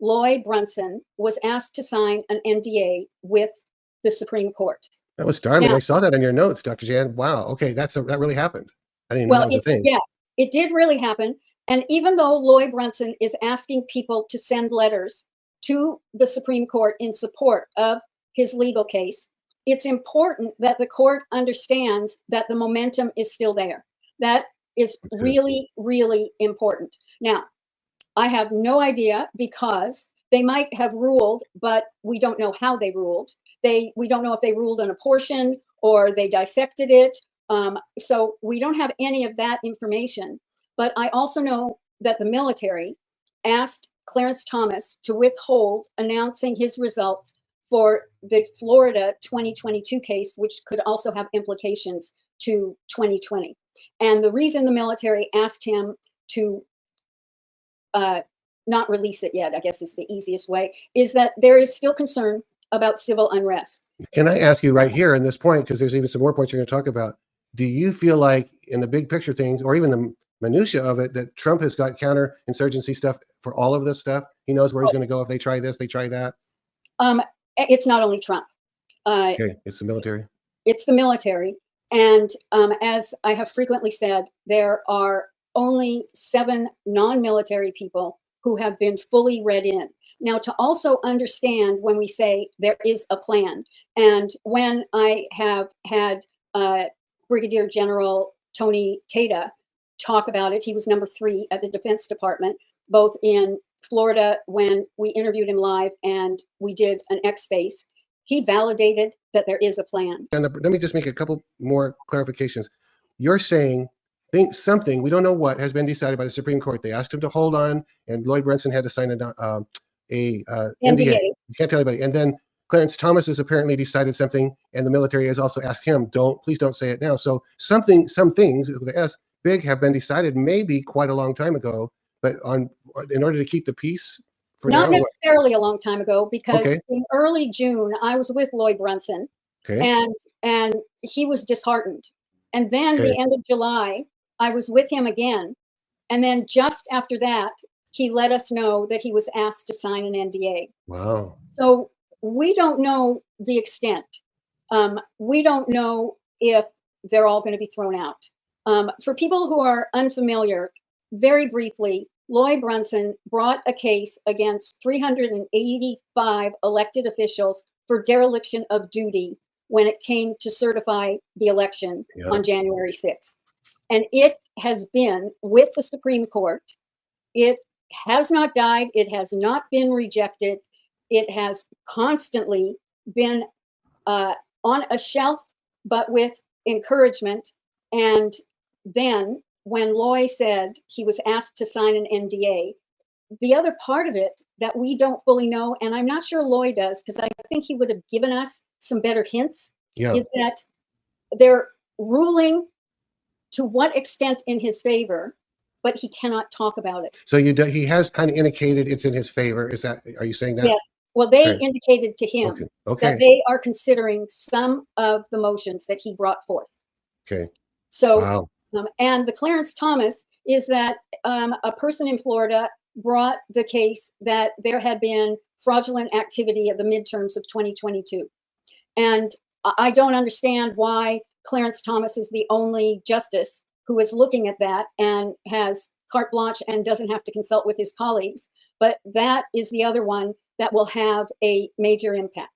Loy Brunson was asked to sign an NDA with the Supreme Court. That was startling. Now, I saw that in your notes, Dr. Jan. Wow. Okay, that really happened. I didn't know well, that was a thing. yeah, it did really happen. And even though Loy Brunson is asking people to send letters to the Supreme Court in support of his legal case, it's important that the court understands that the momentum is still there. That is really, really important. Now, I have no idea because they might have ruled, but we don't know how they ruled. We don't know if they ruled on a portion or they dissected it. So we don't have any of that information. But I also know that the military asked Clarence Thomas to withhold announcing his results for the Florida 2022 case, which could also have implications to 2020. And the reason the military asked him to not release it yet, I guess is the easiest way, is that there is still concern about civil unrest. Can I ask you right here in this point, because there's even some more points you're going to talk about, do you feel like in the big picture things, or even the minutia of it, that Trump has got counterinsurgency stuff for all of this stuff? He knows where he's going to go if they try this, they try that? It's not only Trump. Okay, it's the military. It's the military. And as I have frequently said, there are only 7 non-military people who have been fully read in. Now, to also understand when we say there is a plan, and when I have had Brigadier General Tony Tata talk about it, he was number 3 at the Defense Department, both in Florida when we interviewed him live and we did an X-Face. He validated that there is a plan. And let me just make a couple more clarifications. You're saying something, we don't know what, has been decided by the Supreme Court. They asked him to hold on, and Loy Brunson had to sign a NDA. You can't tell anybody. And then Clarence Thomas has apparently decided something, and the military has also asked him, please don't say it now. So some things with the S, big, have been decided maybe quite a long time ago, but in order to keep the peace. Not necessarily a long time ago, because in early June, I was with Loy Brunson, and he was disheartened. And then the end of July, I was with him again. And then just after that, he let us know that he was asked to sign an NDA. Wow. So we don't know the extent. We don't know if they're all going to be thrown out. For people who are unfamiliar, very briefly, Loy Brunson brought a case against 385 elected officials for dereliction of duty when it came to certify the election on January 6th. And it has been with the Supreme Court. It has not died. It has not been rejected. It has constantly been on a shelf, but with encouragement. And then when Loy said he was asked to sign an NDA, the other part of it that we don't fully know, and I'm not sure Loy does, because I think he would have given us some better hints, is that they're ruling to what extent in his favor, but he cannot talk about it. So he has kind of indicated it's in his favor. Are you saying that? Yes. Well, they indicated to him that they are considering some of the motions that he brought forth. Okay. So, wow. And the Clarence Thomas is that a person in Florida brought the case that there had been fraudulent activity at the midterms of 2022. And I don't understand why Clarence Thomas is the only justice who is looking at that and has carte blanche and doesn't have to consult with his colleagues. But that is the other one that will have a major impact.